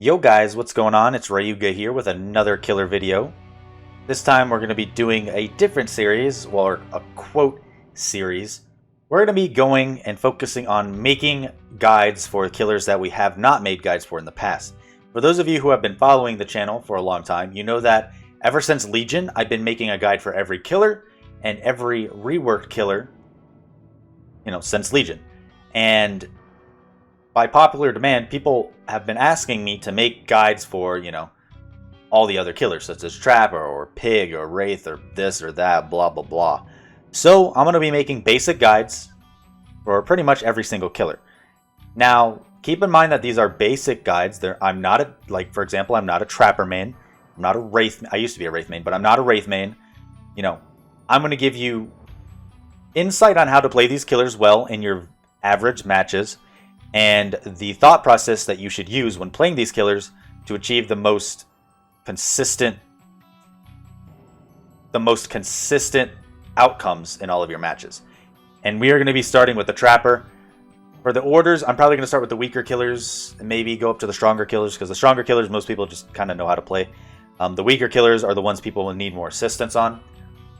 Yo guys, what's going on? It's Ryuga here with another killer video. This time we're going to be doing a different series, or a quote series. We're going to be going and focusing on making guides for killers that we have not made guides for in the past. For those of you who have been following the channel for a long time, you know that ever since Legion, I've been making a guide for every killer and every reworked killer, since Legion. And by popular demand, people have been asking me to make guides for, all the other killers, such as Trapper, or Pig, or Wraith, or this or that, blah, blah, blah. So, I'm going to be making basic guides for pretty much every single killer. Now, keep in mind that these are basic guides. I'm not for example, I'm not a Trapper main. I'm not a Wraith. I used to be a Wraith main, but I'm not a Wraith main. I'm going to give you insight on how to play these killers well in your average matches, and the thought process that you should use when playing these killers to achieve the most consistent outcomes in all of your matches. And we are going to be starting with the Trapper. For the orders, I'm probably going to start with the weaker killers and maybe go up to the stronger killers, because the stronger killers most people just kind of know how to play. The weaker killers are the ones people will need more assistance on.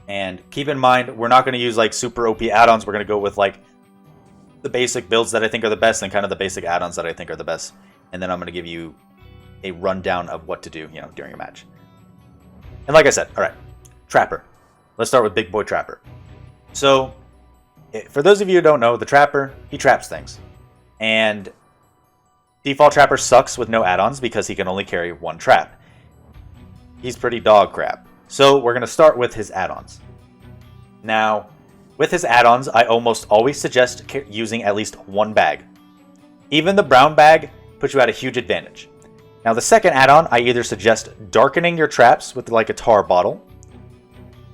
And keep in mind, we're not going to use like super OP add-ons. We're going to go with like the basic builds that I think are the best and kind of the basic add-ons that I think are the best. And then I'm going to give you a rundown of what to do, during a match. And like I said, all right, Trapper. Let's start with Big Boy Trapper. So, for those of you who don't know, the Trapper, he traps things. And default Trapper sucks with no add-ons because he can only carry one trap. He's pretty dog crap. So, we're going to start with his add-ons. Now, with his add-ons, I almost always suggest using at least one bag. Even the brown bag puts you at a huge advantage. Now the second add-on, I either suggest darkening your traps with like a tar bottle,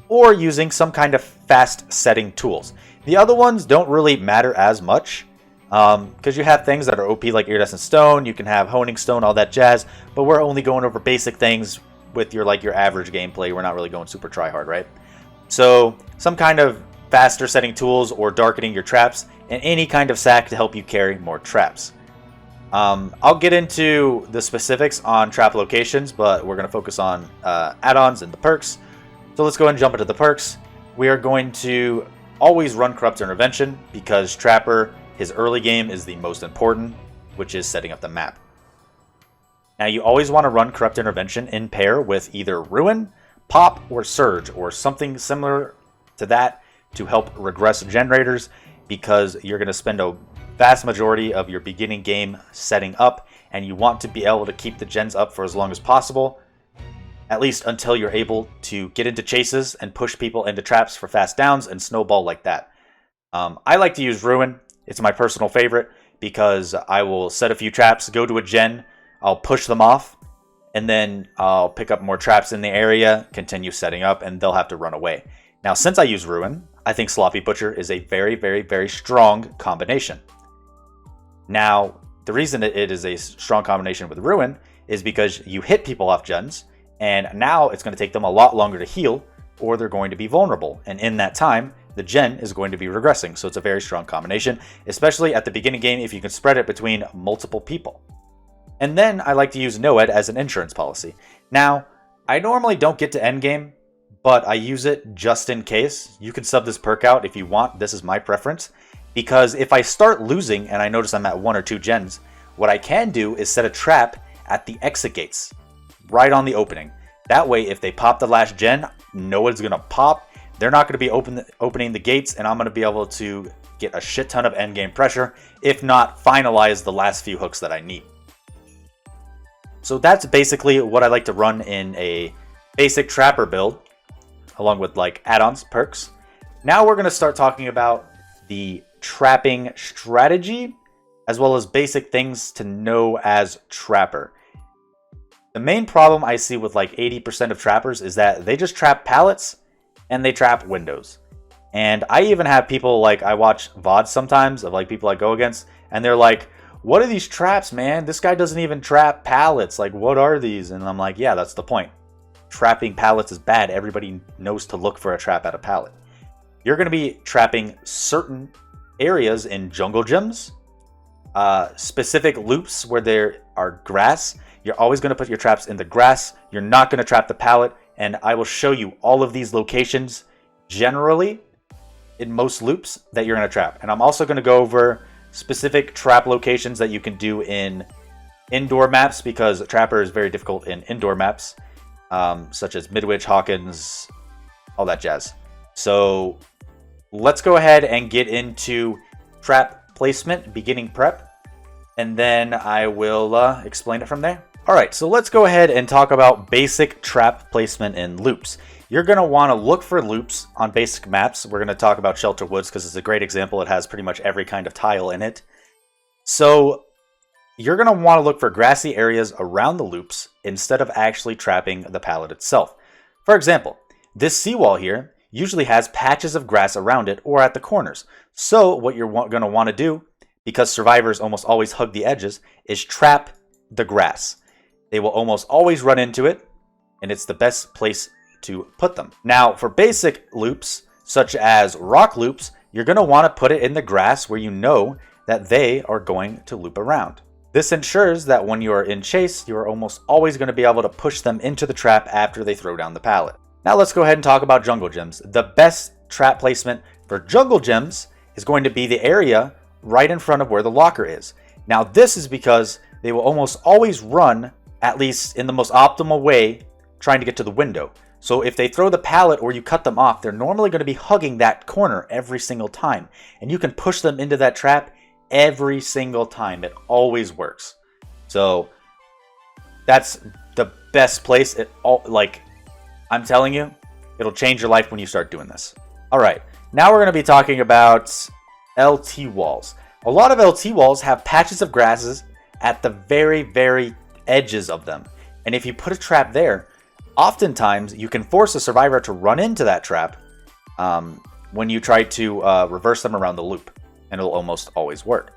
or using some kind of fast setting tools. The other ones don't really matter as much, because you have things that are OP like iridescent stone, you can have honing stone, all that jazz, but we're only going over basic things with your average gameplay. We're not really going super try hard, right? So some kind of faster setting tools or darkening your traps, and any kind of sack to help you carry more traps. I'll get into the specifics on trap locations, but we're going to focus on add-ons and the perks. So let's go ahead and jump into the perks. We are going to always run Corrupt Intervention because Trapper, his early game is the most important, which is setting up the map. Now you always want to run Corrupt Intervention in pair with either Ruin, Pop, or Surge, or something similar to that, to help regress generators, because you're going to spend a vast majority of your beginning game setting up, and you want to be able to keep the gens up for as long as possible, at least until you're able to get into chases and push people into traps for fast downs and snowball like that. I like to use Ruin. It's my personal favorite because I will set a few traps, go to a gen, I'll push them off, and then I'll pick up more traps in the area, continue setting up, and they'll have to run away. Now, since I use Ruin, I think Sloppy Butcher is a very, very, very strong combination. Now, the reason it is a strong combination with Ruin is because you hit people off gens, and now it's going to take them a lot longer to heal, or they're going to be vulnerable. And in that time, the gen is going to be regressing. So it's a very strong combination, especially at the beginning game if you can spread it between multiple people. And then I like to use Noed as an insurance policy. Now, I normally don't get to endgame, but I use it just in case. You can sub this perk out if you want. This is my preference. Because if I start losing and I notice I'm at 1 or 2 gens, what I can do is set a trap at the exit gates, right on the opening. That way, if they pop the last gen, no one's going to pop. They're not going to be opening the gates, and I'm going to be able to get a shit ton of endgame pressure, if not finalize the last few hooks that I need. So that's basically what I like to run in a basic Trapper build, along with like add-ons, perks. Now we're going to start talking about the trapping strategy, as well as basic things to know as Trapper. The main problem I see with like 80% of trappers is that they just trap pallets and they trap windows. And I even have people, like, I watch VODs sometimes of like people I go against, and they're like, what are these traps, man? This guy doesn't even trap pallets. Like, what are these? And I'm like, yeah, that's the point. Trapping pallets is bad. Everybody knows to look for a trap at a pallet. You're going to be trapping certain areas in jungle gyms, specific loops where there are grass. you're always going to put your traps in the grass. You're not going to trap the pallet, and I will show you all of these locations generally in most loops that you're going to trap. And I'm also going to go over specific trap locations that you can do in indoor maps, because trapper is very difficult in indoor maps, such as midwich, hawkins, all that jazz. So let's go ahead and get into trap placement, beginning prep, and then I will explain it from there. All right, so let's go ahead and talk about basic trap placement in loops. You're going to want to look for loops on basic maps. We're going to talk about Shelter Woods because it's a great example. It has pretty much every kind of tile in it. So you're going to want to look for grassy areas around the loops instead of actually trapping the pallet itself. For example, this seawall here usually has patches of grass around it or at the corners. So what you're going to want to do, because survivors almost always hug the edges, is trap the grass. They will almost always run into it, and it's the best place to put them. Now, for basic loops, such as rock loops, you're going to want to put it in the grass where you know that they are going to loop around. This ensures that when you are in chase, you are almost always going to be able to push them into the trap after they throw down the pallet. Now let's go ahead and talk about jungle gyms. The best trap placement for jungle gyms is going to be the area right in front of where the locker is. Now this is because they will almost always run, at least in the most optimal way, trying to get to the window. So if they throw the pallet or you cut them off, they're normally going to be hugging that corner every single time. And you can push them into that trap every single time. It always works. So that's the best place. I'm telling you, it'll change your life when you start doing this. All right, now we're going to be talking about LT walls. A lot of LT walls have patches of grasses at the very, very edges of them. And if you put a trap there, oftentimes you can force a survivor to run into that trap when you try to reverse them around the loop, and it'll almost always work.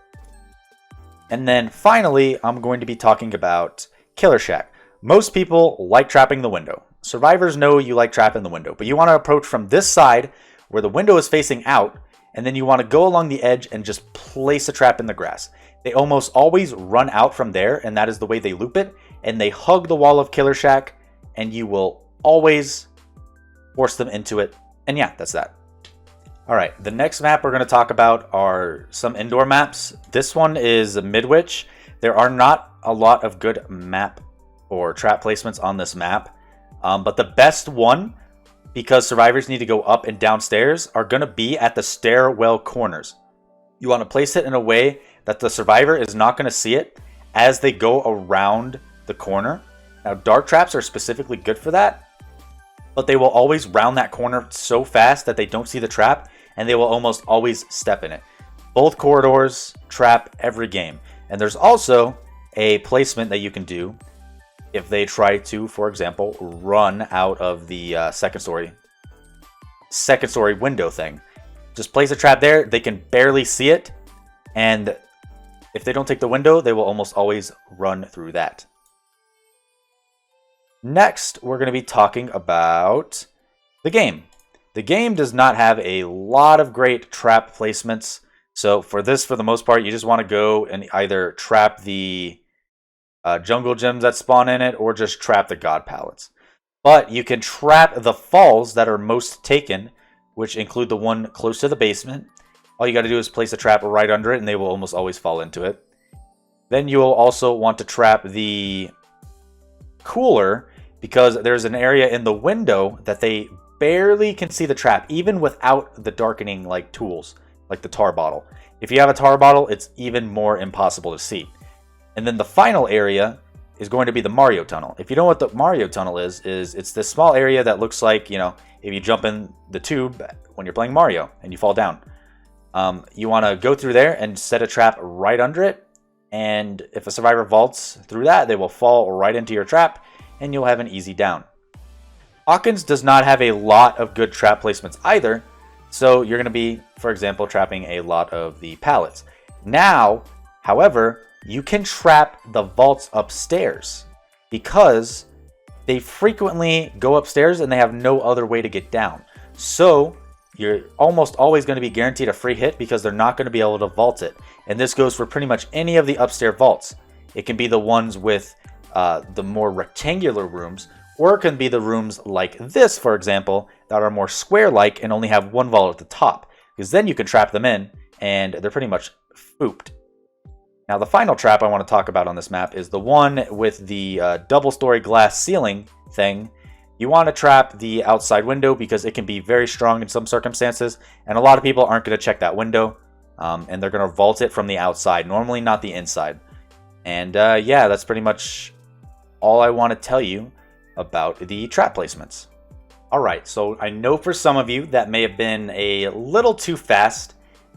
And then finally, I'm going to be talking about Killer Shack. Most people like trapping the window. Survivors know you like trapping the window, but you want to approach from this side where the window is facing out, and then you want to go along the edge and just place a trap in the grass. They almost always run out from there, and that is the way they loop it, and they hug the wall of Killer Shack, and you will always force them into it. And yeah, that's that. All right, the next map we're going to talk about are some indoor maps. This one is Midwich. There are not a lot of good map or trap placements on this map, but the best one, because survivors need to go up and downstairs, are going to be at the stairwell corners. You want to place it in a way that the survivor is not going to see it as they go around the corner. Now, dark traps are specifically good for that, but they will always round that corner so fast that they don't see the trap, and they will almost always step in it. Both corridors trap every game. And there's also a placement that you can do if they try to, for example, run out of the second story window thing. Just place a trap there. They can barely see it, and if they don't take the window, they will almost always run through that. Next, we're going to be talking about the game. The game does not have a lot of great trap placements. So for this, for the most part, you just want to go and either trap the jungle gyms that spawn in it, or just trap the god pallets. But you can trap the falls that are most taken, which include the one close to the basement. All you got to do is place a trap right under it, and they will almost always fall into it. Then you will also want to trap the cooler, because there's an area in the window that they barely can see the trap, even without the darkening like tools, like the tar bottle. If you have a tar bottle, it's even more impossible to see. And then the final area is going to be the Mario tunnel. If you know what the Mario tunnel is it's this small area that looks like, you know, if you jump in the tube when you're playing Mario and you fall down. You want to go through there and set a trap right under it, and if a survivor vaults through that, they will fall right into your trap, and you'll have an easy down. Hawkins does not have a lot of good trap placements either, so you're going to be, for example, trapping a lot of the pallets. Now, however, you can trap the vaults upstairs, because they frequently go upstairs and they have no other way to get down. So you're almost always going to be guaranteed a free hit, because they're not going to be able to vault it. And this goes for pretty much any of the upstairs vaults. It can be the ones with the more rectangular rooms, or it can be the rooms like this, for example, that are more square-like and only have one vault at the top, because then you can trap them in, and they're pretty much fooped. Now, the final trap I want to talk about on this map is the one with the double-story glass ceiling thing. You want to trap the outside window because it can be very strong in some circumstances, and a lot of people aren't going to check that window, and they're going to vault it from the outside, normally not the inside. And yeah, that's pretty much all I want to tell you about the trap placements. Alright, so I know for some of you that may have been a little too fast,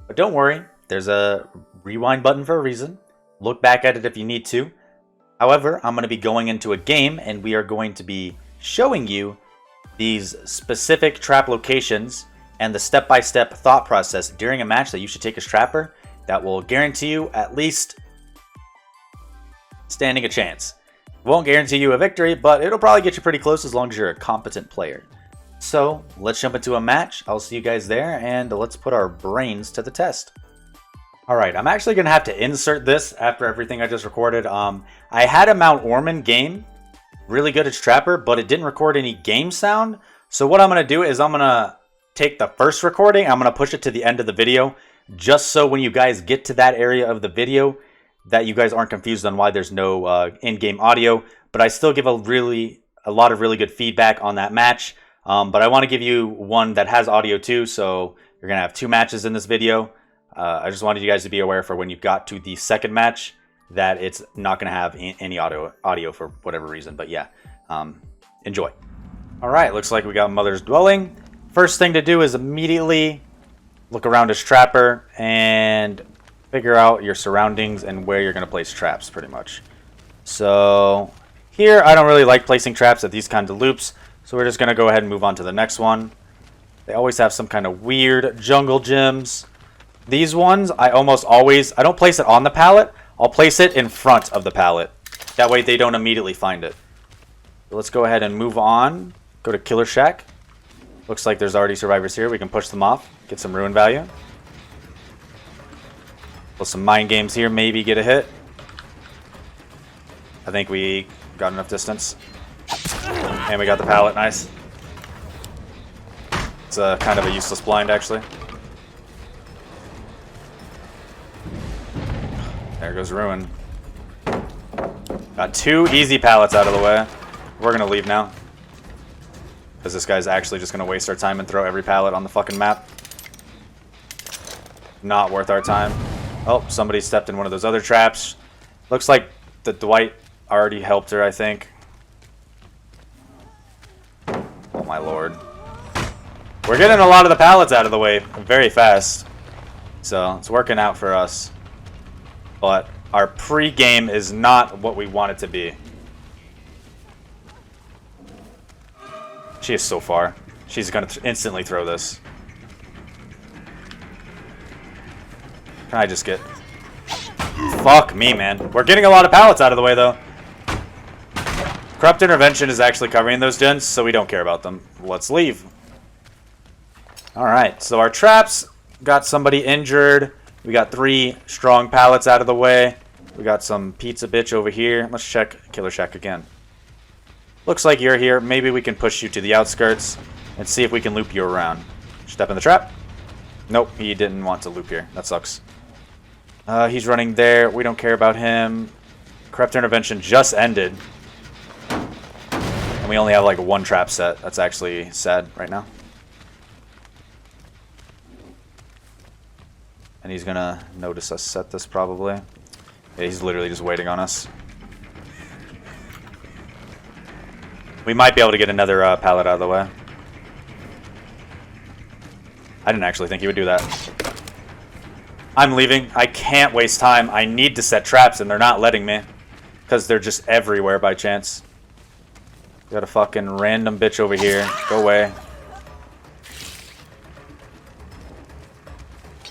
but don't worry, there's a rewind button for a reason. Look back at it if you need to. However, I'm going to be going into a game and we are going to be showing you these specific trap locations and the step-by-step thought process during a match that you should take as trapper that will guarantee you at least standing a chance. Won't guarantee you a victory, but it'll probably get you pretty close as long as you're a competent player. So let's jump into a match. I'll see you guys there, and let's put our brains to the test. Alright, I'm actually going to have to insert this after everything I just recorded. I had a Mount Ormond game, really good as trapper, but it didn't record any game sound. So what I'm going to do is I'm going to take the first recording, I'm going to push it to the end of the video, just so when you guys get to that area of the video, that you guys aren't confused on why there's no in-game audio. But I still give a lot of really good feedback on that match. But I want to give you one that has audio too, so you're going to have two matches in this video. I just wanted you guys to be aware for when you got to the second match that it's not going to have any audio for whatever reason. But yeah, enjoy. Alright, looks like we got Mother's Dwelling. First thing to do is immediately look around as trapper and figure out your surroundings and where you're going to place traps pretty much. So here I don't really like placing traps at these kinds of loops, so we're just going to go ahead and move on to the next one. They always have some kind of weird jungle gyms. These ones I don't place it on the pallet, I'll place it in front of the pallet. That way they don't immediately find it. So let's go ahead and move on. Go to Killer Shack. Looks like there's already survivors here. We can push them off, get some ruin value. Pull some mind games here, maybe get a hit. I think we got enough distance. And we got the pallet, nice. It's kind of a useless blind, actually. There goes ruin. Got two easy pallets out of the way. We're going to leave now. Because this guy's actually just going to waste our time and throw every pallet on the fucking map. Not worth our time. Oh, somebody stepped in one of those other traps. Looks like the Dwight already helped her, I think. Oh my lord. We're getting a lot of the pallets out of the way very fast. So, it's working out for us. But our pre-game is not what we want it to be. She is so far. She's going to instantly throw this. Can I just get... Fuck me, man. We're getting a lot of pallets out of the way, though. Corrupt Intervention is actually covering those gens, so we don't care about them. Let's leave. Alright, so our traps got somebody injured. We got 3 strong pallets out of the way. We got some pizza bitch over here. Let's check Killer Shack again. Looks like you're here. Maybe we can push you to the outskirts and see if we can loop you around. Step in the trap. Nope, he didn't want to loop here. That sucks. He's running there. We don't care about him. Corrupt Intervention just ended. And we only have like 1 trap set. That's actually sad right now. And he's gonna notice us set this probably. Yeah, he's literally just waiting on us. We might be able to get another pallet out of the way. I didn't actually think he would do that. I'm leaving. I can't waste time. I need to set traps and they're not letting me. Because they're just everywhere by chance. Got a fucking random bitch over here. Go away.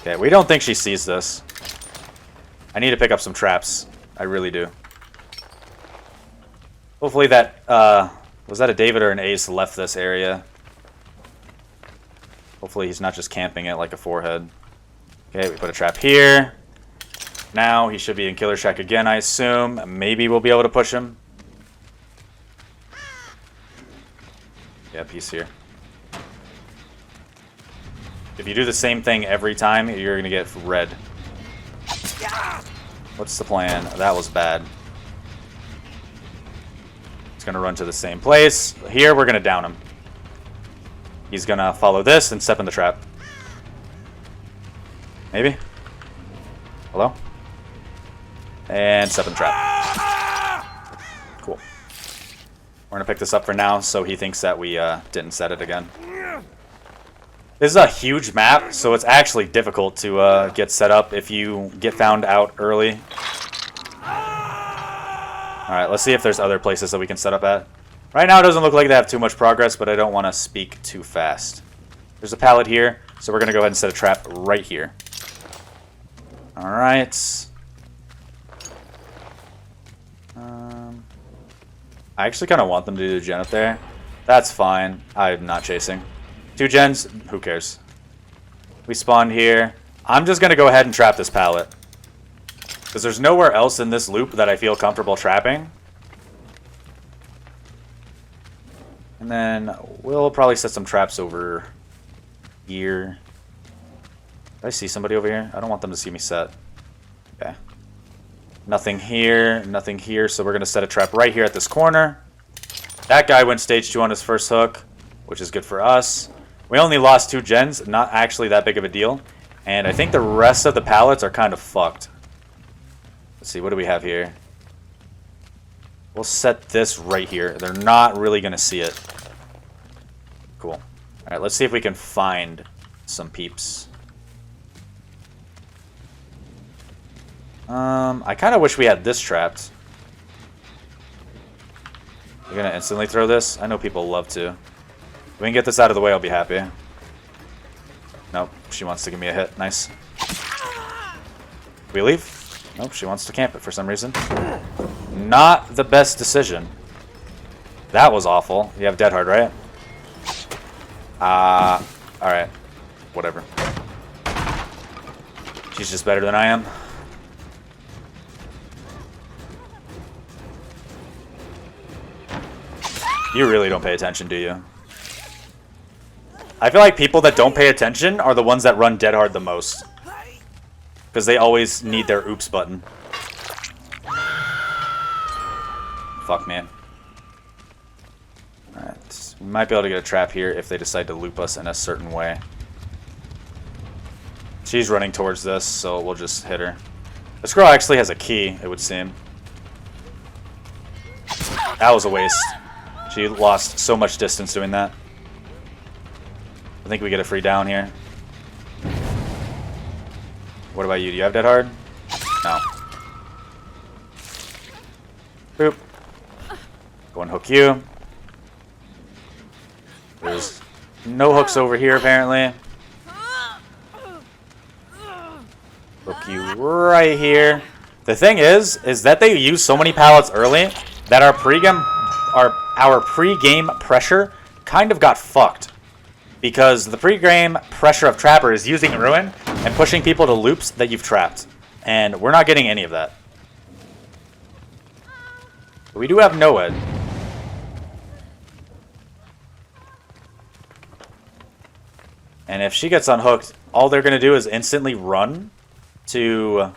Okay, we don't think she sees this. I need to pick up some traps. I really do. Hopefully that, was that a David or an Ace left this area? Hopefully he's not just camping it like a forehead. Okay, we put a trap here. Now he should be in Killer Shack again, I assume. Maybe we'll be able to push him. Yep, he's here. If you do the same thing every time, you're gonna get red. What's the plan? That was bad. He's gonna run to the same place. Here, we're gonna down him. He's gonna follow this and step in the trap. Maybe? Hello? And step in the trap. Cool. We're gonna pick this up for now, so he thinks that we didn't set it again. This is a huge map, so it's actually difficult to get set up if you get found out early. Alright, let's see if there's other places that we can set up at. Right now it doesn't look like they have too much progress, but I don't want to speak too fast. There's a pallet here, so we're going to go ahead and set a trap right here. Alright. I actually kind of want them to do the gen up there. That's fine. I'm not chasing. 2 gens, who cares? We spawned here. I'm just going to go ahead and trap this pallet. Because there's nowhere else in this loop that I feel comfortable trapping. And then we'll probably set some traps over here. Did I see somebody over here? I don't want them to see me set. Okay. Nothing here, nothing here, so we're going to set a trap right here at this corner. That guy went stage 2 on his first hook, which is good for us. We only lost 2 gens, not actually that big of a deal. And I think the rest of the pallets are kind of fucked. Let's see, what do we have here? We'll set this right here. They're not really going to see it. Cool. Alright, let's see if we can find some peeps. I kind of wish we had this trapped. You're going to instantly throw this? I know people love to. If we can get this out of the way, I'll be happy. Nope, she wants to give me a hit. Nice. We leave? Nope, she wants to camp it for some reason. Not the best decision. That was awful. You have dead hard, right? Alright. Whatever. She's just better than I am. You really don't pay attention, do you? I feel like people that don't pay attention are the ones that run dead hard the most. Because they always need their oops button. Fuck, man. Alright. We might be able to get a trap here if they decide to loop us in a certain way. She's running towards this, so we'll just hit her. This girl actually has a key, it would seem. That was a waste. She lost so much distance doing that. I think we get a free down here. What about you? Do you have dead hard? No. Boop. Go and hook you. There's no hooks over here, apparently. Hook you right here. The thing is that they use so many pallets early that our pre-game pressure kind of got fucked. Because the pre-game pressure of Trapper is using Ruin and pushing people to loops that you've trapped. And we're not getting any of that. But we do have Noed. And if she gets unhooked, all they're going to do is instantly run to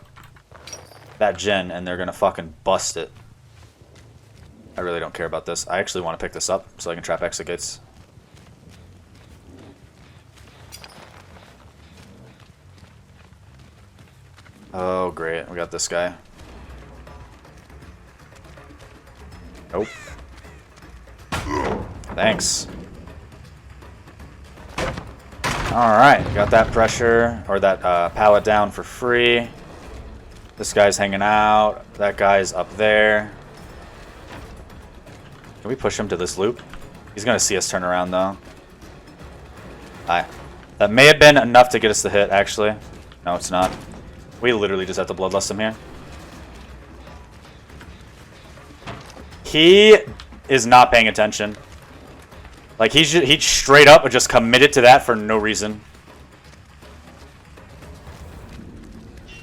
that gen and they're going to fucking bust it. I really don't care about this. I actually want to pick this up so I can trap exit gates. Oh, great. We got this guy. Nope. Thanks. Alright, got that pressure, or that pallet down for free. This guy's hanging out. That guy's up there. Can we push him to this loop? He's going to see us turn around, though. Hi. That may have been enough to get us the hit, actually. No, it's not. We literally just have to bloodlust him here. He is not paying attention. Like, he straight up just committed to that for no reason.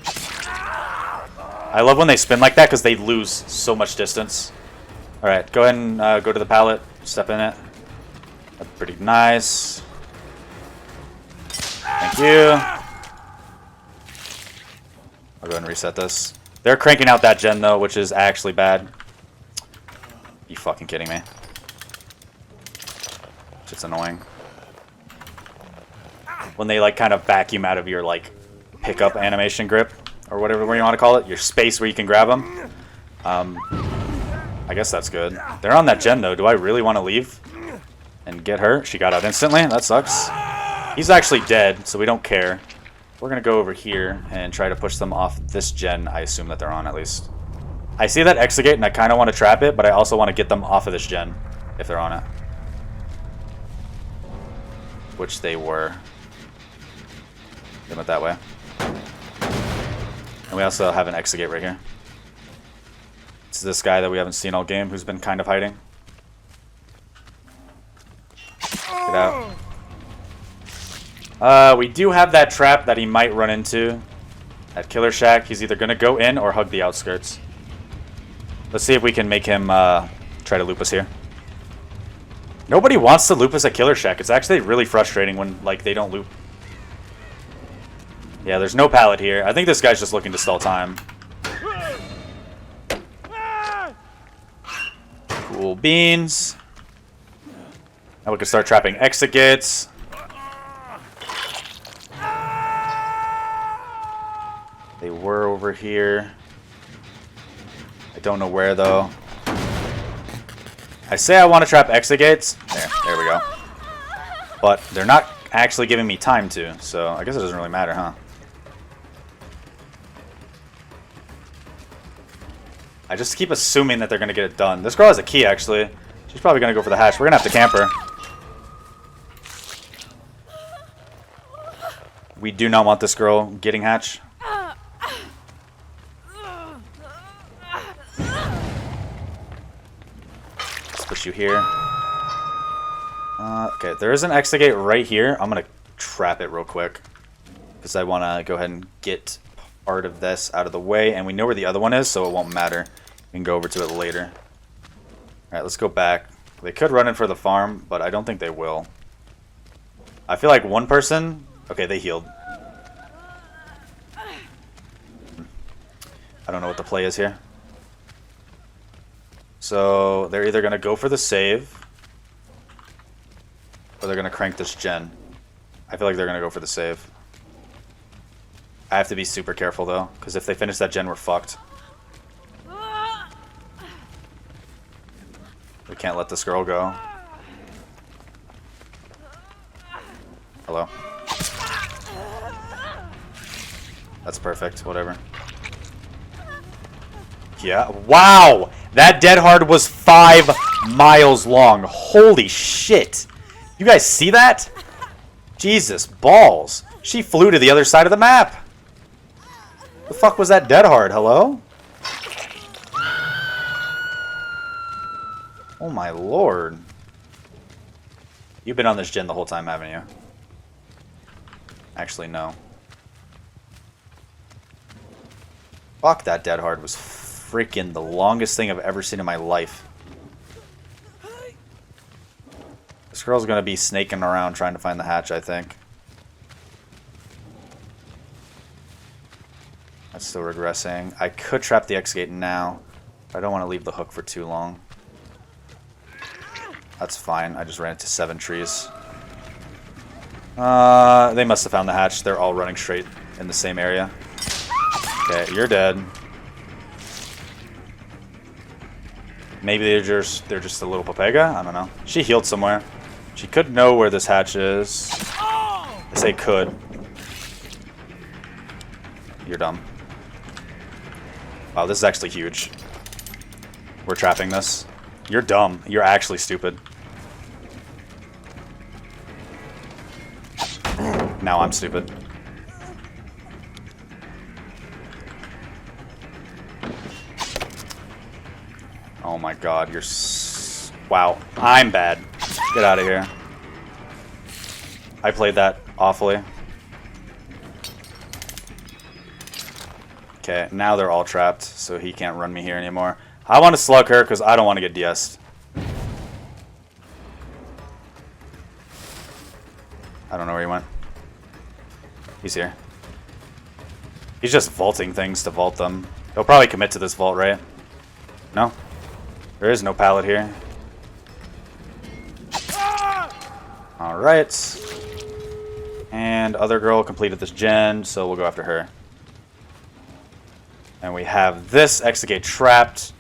I love when they spin like that because they lose so much distance. Alright, go ahead and go to the pallet. Step in it. pretty nice. Thank you. I'll go ahead and reset this. They're cranking out that gen though, which is actually bad. You fucking kidding me? It's annoying. When they like kind of vacuum out of your like pickup animation grip or whatever you want to call it, your space where you can grab them. I guess that's good. They're on that gen though. Do I really want to leave and get her? She got out instantly. That sucks. He's actually dead, so we don't care. We're gonna go over here and try to push them off this gen. I assume that they're on at least. I see that exegate and I kind of want to trap it, but I also want to get them off of this gen if they're on it. Which they were. Get it that way. And we also have an exegate right here. It's this guy that we haven't seen all game who's been kind of hiding. Get out. We do have that trap that he might run into at Killer Shack. He's either going to go in or hug the outskirts. Let's see if we can make him try to loop us here. Nobody wants to loop us at Killer Shack. It's actually really frustrating when like they don't loop. Yeah, there's no pallet here. I think this guy's just looking to stall time. Cool beans. Now we can start trapping exegates. They were over here. I don't know where though. I say I want to trap exegates. There we go. But they're not actually giving me time to, so I guess it doesn't really matter, huh? I just keep assuming that they're going to get it done. This girl has a key, actually. She's probably going to go for the hatch. We're going to have to camp her. We do not want this girl getting hatch. Let's push you here. Okay, there is an exegate right here. I'm going to trap it real quick. Because I want to go ahead and get part of this out of the way. And we know where the other one is, so it won't matter. We can go over to it later. Alright, let's go back. They could run in for the farm, but I don't think they will. I feel like one person... Okay, they healed. I don't know what the play is here. So, they're either going to go for the save, or they're going to crank this gen. I feel like they're going to go for the save. I have to be super careful, though, because if they finish that gen, we're fucked. We can't let this girl go. Hello. That's perfect, whatever. Yeah, wow! That dead hard was 5 miles long. Holy shit! You guys see that? Jesus, balls. She flew to the other side of the map. The fuck was that dead hard? Hello? Oh my lord. You've been on this gen the whole time, haven't you? Actually, no. Fuck, that dead hard was freaking the longest thing I've ever seen in my life. This girl's gonna be snaking around trying to find the hatch, I think. That's still regressing. I could trap the X gate now, but I don't want to leave the hook for too long. That's fine. I just ran into 7 trees. They must have found the hatch. They're all running straight in the same area. Okay, you're dead. Maybe they're just a little papega? I don't know. She healed somewhere. She could know where this hatch is. I say could. You're dumb. Wow, this is actually huge. We're trapping this. You're dumb. You're actually stupid. Now I'm stupid. Oh my god, you're wow, I'm bad. Get out of here. I played that awfully. Okay, now they're all trapped, so he can't run me here anymore. I want to slug her because I don't want to get DS'd. He's here. He's just vaulting things to vault them. He'll probably commit to this vault, right? No? There is no pallet here. Alright. And other girl completed this gen, so we'll go after her. And we have this Exegate trapped.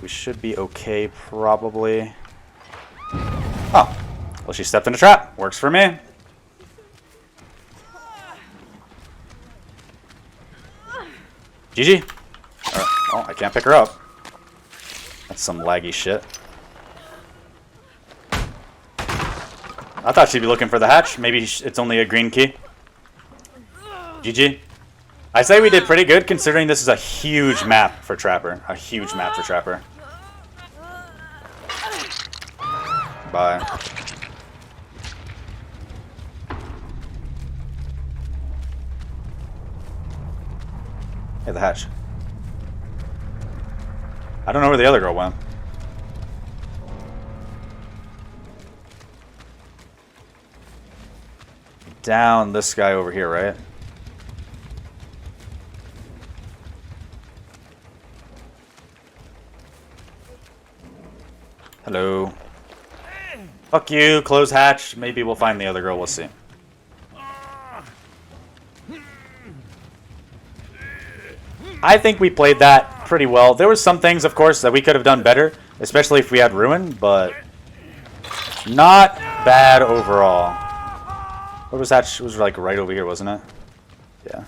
We should be okay, probably. Oh. Well, she stepped in a trap. Works for me. GG. Alright. Oh, I can't pick her up. That's some laggy shit. I thought she'd be looking for the hatch. Maybe it's only a green key. GG. I say we did pretty good considering this is a huge map for Trapper. A huge map for Trapper. Bye. Hey, the hatch. I don't know where the other girl went. Down this guy over here, right? Hello. Fuck you, close hatch. Maybe we'll find the other girl, we'll see. I think we played that pretty well. There were some things, of course, that we could have done better, especially if we had Ruin, but not bad overall. What was that? It was like right over here, wasn't it? Yeah.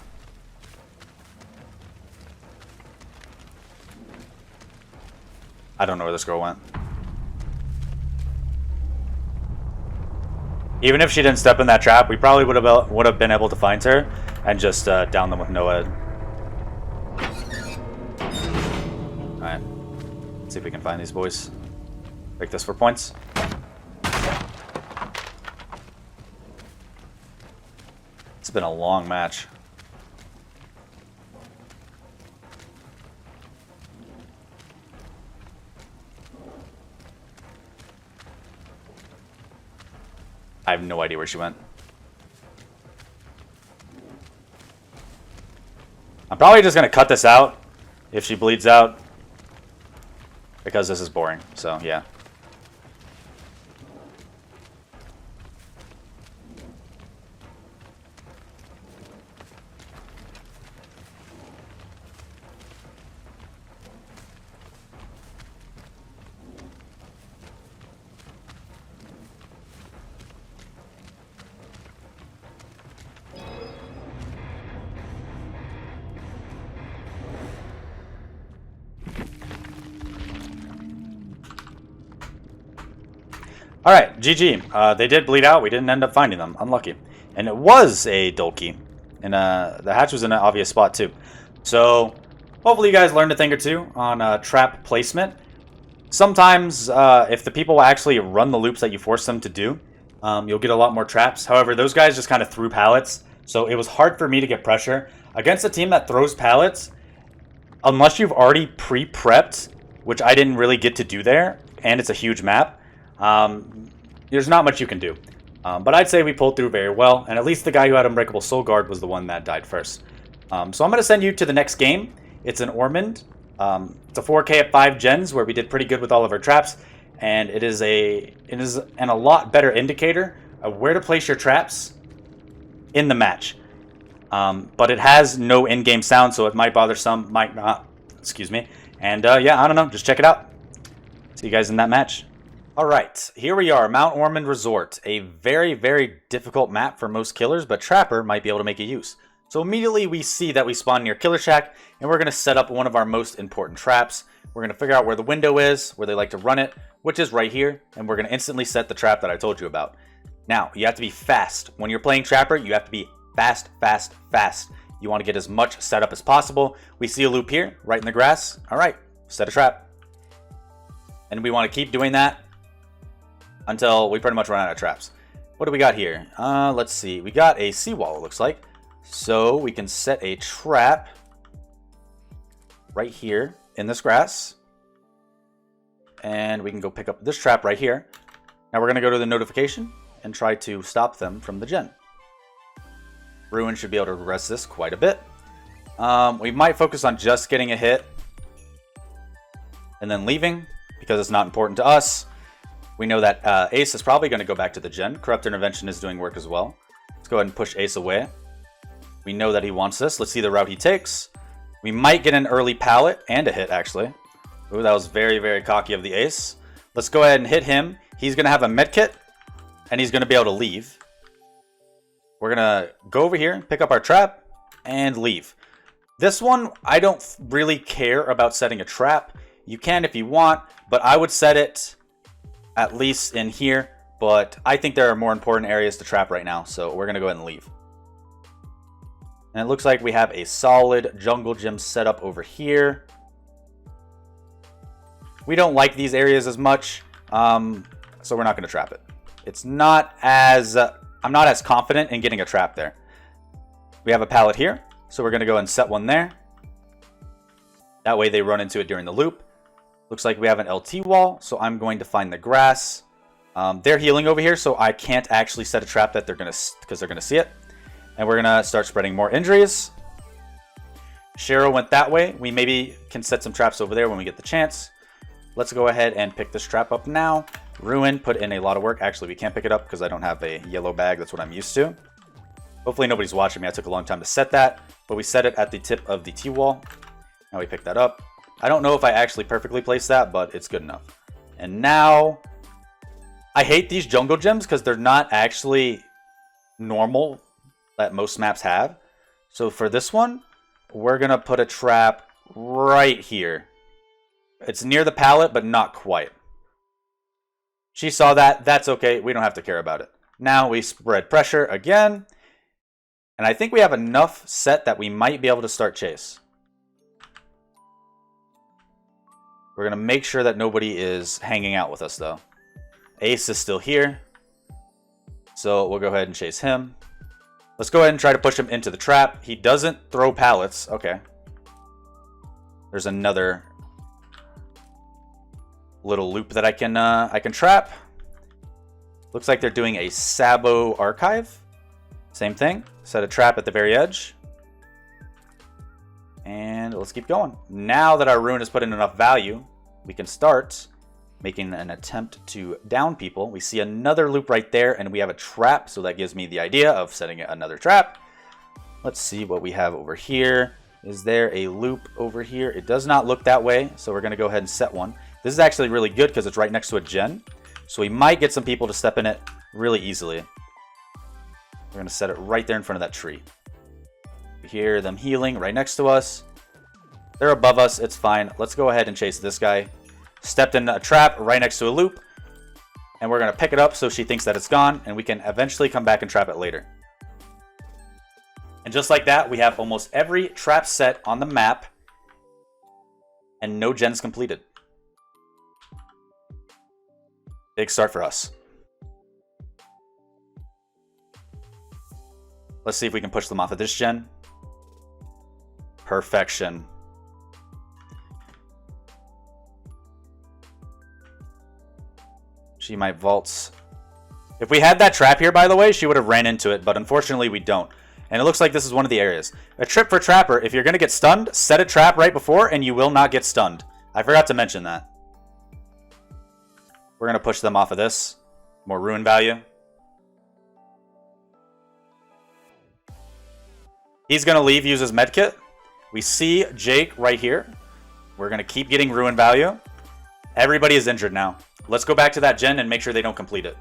I don't know where this girl went. Even if she didn't step in that trap, we probably would have been able to find her and just down them with no ed. Alright. Let's see if we can find these boys. Break this for points. It's been a long match. I have no idea where she went. I'm probably just going to cut this out if she bleeds out. Because this is boring. So, yeah. Alright, GG. They did bleed out. We didn't end up finding them. Unlucky. And it was a Dolkey. And the hatch was in an obvious spot too. So, hopefully you guys learned a thing or two on trap placement. Sometimes, if the people actually run the loops that you force them to do, you'll get a lot more traps. However, those guys just kind of threw pallets. So it was hard for me to get pressure. Against a team that throws pallets, unless you've already pre-prepped, which I didn't really get to do there, and it's a huge map, there's not much you can do. But I'd say we pulled through very well, and at least the guy who had Unbreakable Soul Guard was the one that died first. So I'm going to send you to the next game. It's an Ormond. It's a 4K at 5 gens where we did pretty good with all of our traps, and it is a lot better indicator of where to place your traps in the match. But it has no in-game sound, so it might bother some, might not. Excuse me. And yeah, I don't know. Just check it out. See you guys in that match. Alright, here we are, Mount Ormond Resort. A very, very difficult map for most killers, but Trapper might be able to make a use. So immediately we see that we spawn near Killer Shack, and we're going to set up one of our most important traps. We're going to figure out where the window is, where they like to run it, which is right here, and we're going to instantly set the trap that I told you about. Now, you have to be fast. When you're playing Trapper, you have to be fast, fast, fast. You want to get as much set up as possible. We see a loop here, right in the grass. Alright, set a trap. And we want to keep doing that until we pretty much run out of traps. What do we got here? Let's see. We got a seawall, it looks like. So we can set a trap right here in this grass. And we can go pick up this trap right here. Now we're going to go to the notification and try to stop them from the gen. Ruin should be able to rest this quite a bit. We might focus on just getting a hit and then leaving because it's not important to us. We know that Ace is probably going to go back to the gen. Corrupt Intervention is doing work as well. Let's go ahead and push Ace away. We know that he wants this. Let's see the route he takes. We might get an early pallet and a hit, actually. Ooh, that was very, very cocky of the Ace. Let's go ahead and hit him. He's going to have a medkit, and he's going to be able to leave. We're going to go over here, pick up our trap, and leave. This one, I don't really care about setting a trap. You can if you want, but I would set it at least in here. But I think there are more important areas to trap right now, so we're going to go ahead and leave. And it looks like we have a solid jungle gym set up over here. We don't like these areas as much, so we're not going to trap it. It's not as... I'm not as confident in getting a trap there. We have a pallet here, so we're going to go and set one there. That way they run into it during the loop. Looks like we have an LT wall, so I'm going to find the grass. They're healing over here, so I can't actually set a trap that they're going to, because they're going to see it. And we're going to start spreading more injuries. Cheryl went that way. We maybe can set some traps over there when we get the chance. Let's go ahead and pick this trap up now. Ruin put in a lot of work. Actually, we can't pick it up because I don't have a yellow bag. That's what I'm used to. Hopefully nobody's watching me. I took a long time to set that, but we set it at the tip of the T-wall. Now we pick that up. I don't know if I actually perfectly placed that, but it's good enough. And now, I hate these jungle gems because they're not actually normal that most maps have. So for this one, we're going to put a trap right here. It's near the pallet, but not quite. She saw that. That's okay. We don't have to care about it. Now we spread pressure again. And I think we have enough set that we might be able to start chase. We're going to make sure that nobody is hanging out with us, though. Ace is still here. So we'll go ahead and chase him. Let's go ahead and try to push him into the trap. He doesn't throw pallets. Okay. There's another little loop that I can trap. Looks like they're doing a Sabo archive. Same thing. Set a trap at the very edge. And let's keep going. Now that our Ruin has put in enough value, we can start making an attempt to down people. We see another loop right there, and we have a trap, so that gives me the idea of setting another trap. Let's see what we have over here. Is there a loop over here? It does not look that way, so we're going to go ahead and set one. This is actually really good because it's right next to a gen, so we might get some people to step in it really easily. We're going to set it right there in front of that tree. We hear them healing right next to us. They're above us. It's fine. Let's go ahead and chase this guy. Stepped in a trap right next to a loop. And we're going to pick it up so she thinks that it's gone. And we can eventually come back and trap it later. And just like that, we have almost every trap set on the map. And no gens completed. Big start for us. Let's see if we can push them off of this gen. Perfection. She might vaults. If we had that trap here, by the way, she would have ran into it, but unfortunately we don't. And it looks like this is one of the areas. A trip for Trapper, if you're going to get stunned, set a trap right before and you will not get stunned. I forgot to mention that. We're going to push them off of this. More Ruin value. He's going to leave, use his medkit. We see Jake right here. We're going to keep getting Ruin value. Everybody is injured now. Let's go back to that gen and make sure they don't complete it.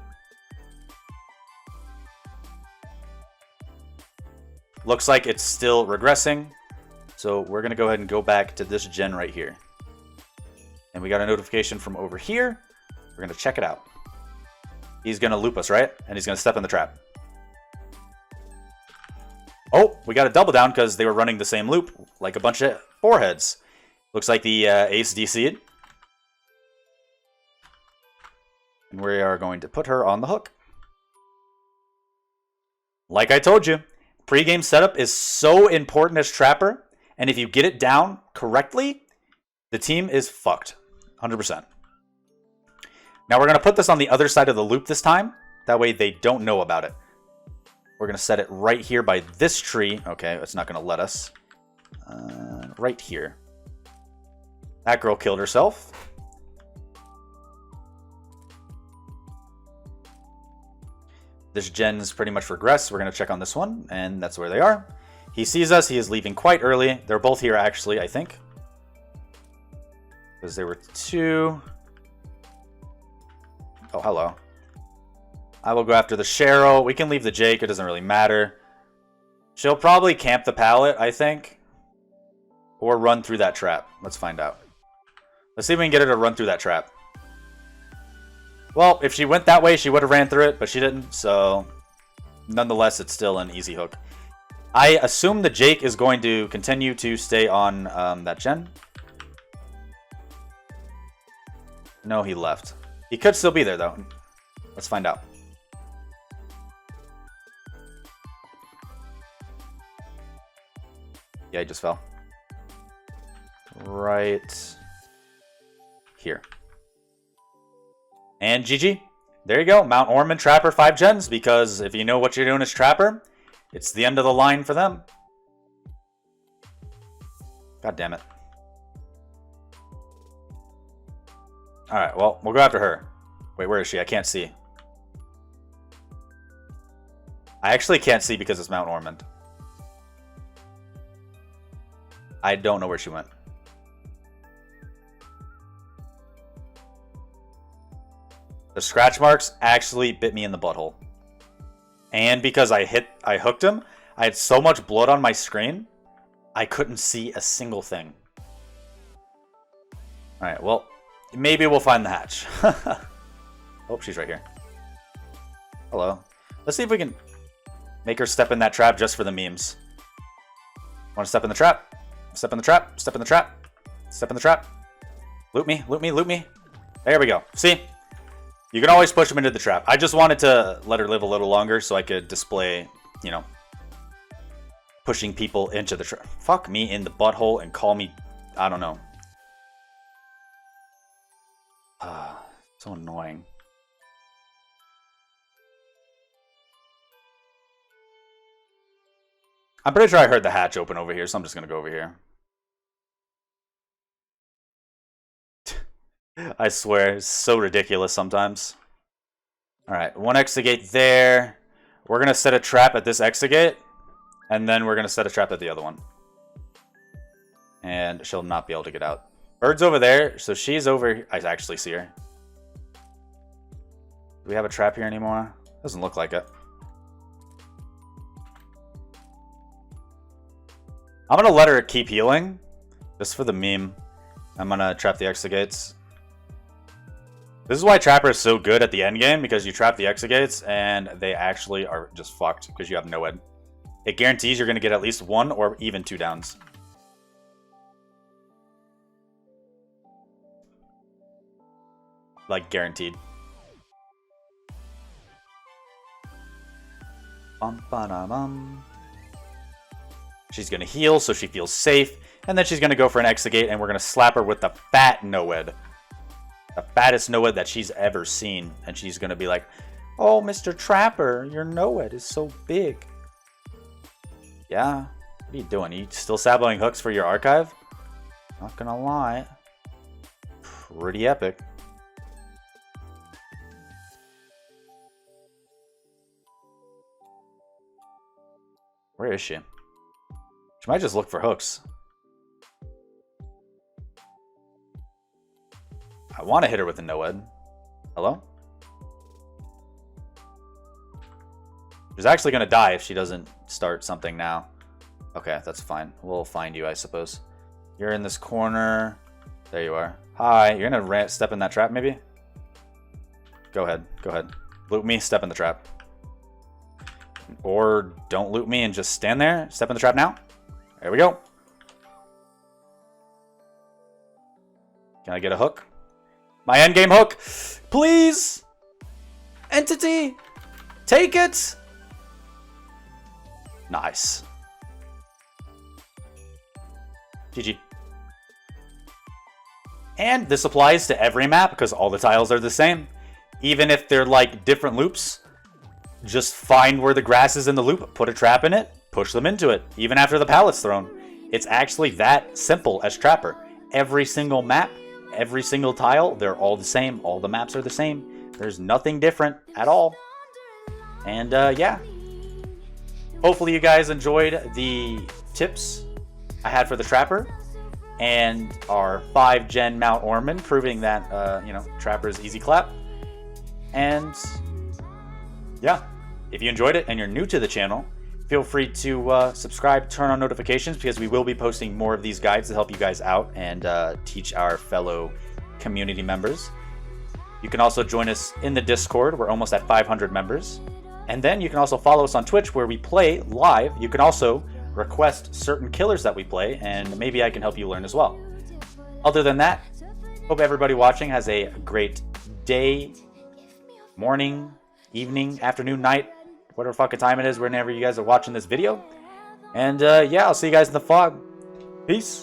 Looks like it's still regressing. So we're going to go ahead and go back to this gen right here. And we got a notification from over here. We're going to check it out. He's going to loop us, right? And he's going to step in the trap. Oh, we got a double down because they were running the same loop like a bunch of foreheads. Looks like the Ace DC'd. And we are going to put her on the hook. Like I told you, pre-game setup is so important as Trapper. And if you get it down correctly, the team is fucked. 100%. Now we're going to put this on the other side of the loop this time. That way they don't know about it. We're going to set it right here by this tree. Okay, it's not going to let us. Right here. That girl killed herself. This gen's pretty much regressed. We're going to check on this one, and that's where they are. He sees us. He is leaving quite early. They're both here, actually, I think. Because there were two. Oh, hello. I will go after the Cheryl. We can leave the Jake. It doesn't really matter. She'll probably camp the pallet, I think. Or run through that trap. Let's find out. Let's see if we can get her to run through that trap. Well, if she went that way, she would have ran through it, but she didn't. So, nonetheless, it's still an easy hook. I assume the Jake is going to continue to stay on that gen. No, he left. He could still be there, though. Let's find out. Yeah, he just fell. Right here. And GG. There you go. Mount Ormond Trapper 5 gens, because if you know what you're doing as Trapper, it's the end of the line for them. God damn it. Alright, well, we'll go after her. Wait, where is she? I can't see. I actually can't see because it's Mount Ormond. I don't know where she went. The scratch marks actually bit me in the butthole. And because I hooked him, I had so much blood on my screen, I couldn't see a single thing. Alright, well, maybe we'll find the hatch. Oh, she's right here. Hello. Let's see if we can make her step in that trap just for the memes. Want to step in the trap? Step in the trap. Step in the trap. Step in the trap. Loot me. Loot me. Loot me. There we go. See? You can always push them into the trap. I just wanted to let her live a little longer so I could display, you know, pushing people into the trap. Fuck me in the butthole and call me, I don't know. So annoying. I'm pretty sure I heard the hatch open over here, so I'm just going to go over here. I swear, it's so ridiculous sometimes. Alright, one exit gate there. We're going to set a trap at this exit gate. And then we're going to set a trap at the other one. And she'll not be able to get out. Bird's over there, so she's over. I actually see her. Do we have a trap here anymore? Doesn't look like it. I'm going to let her keep healing. Just for the meme. I'm going to trap the exit gates. This is why Trapper is so good at the end game, because you trap the exit gates and they actually are just fucked because you have no ed. It guarantees you're going to get at least 1 or even 2 downs. Like, guaranteed. She's going to heal so she feels safe. And then she's going to go for an exit gate and we're going to slap her with the fat no-ed. The fattest no-ed that she's ever seen. And she's going to be like, oh, Mr. Trapper, your no-ed is so big. Yeah. What are you doing? Are you still saboting hooks for your archive? Not going to lie. Pretty epic. Where is she? She might just look for hooks. I want to hit her with a no-ed. Hello? She's actually going to die if she doesn't start something now. Okay, that's fine. We'll find you, I suppose. You're in this corner. There you are. Hi. You're going to step in that trap, maybe? Go ahead. Go ahead. Loot me. Step in the trap. Or don't loot me and just stand there. Step in the trap now. There we go. Can I get a hook? My endgame hook. Please. Entity. Take it. Nice. GG. And this applies to every map because all the tiles are the same. Even if they're like different loops. just find where the grass is in the loop, put a trap in it, push them into it, even after the pallet's thrown. It's actually that simple as Trapper. Every single map, every single tile, they're all the same. All the maps are the same. There's nothing different at all. And yeah. Hopefully you guys enjoyed the tips I had for the Trapper and our 5-gen Mount Ormond, proving that, you know, Trapper is easy clap. And yeah, if you enjoyed it and you're new to the channel, feel free to subscribe, turn on notifications, because we will be posting more of these guides to help you guys out and teach our fellow community members. You can also join us in the Discord. We're almost at 500 members. And then you can also follow us on Twitch, where we play live. You can also request certain killers that we play, and maybe I can help you learn as well. Other than that, hope everybody watching has a great day, morning, evening, afternoon, night, whatever fucking time it is, whenever you guys are watching this video. And yeah, I'll see you guys in the fog. Peace.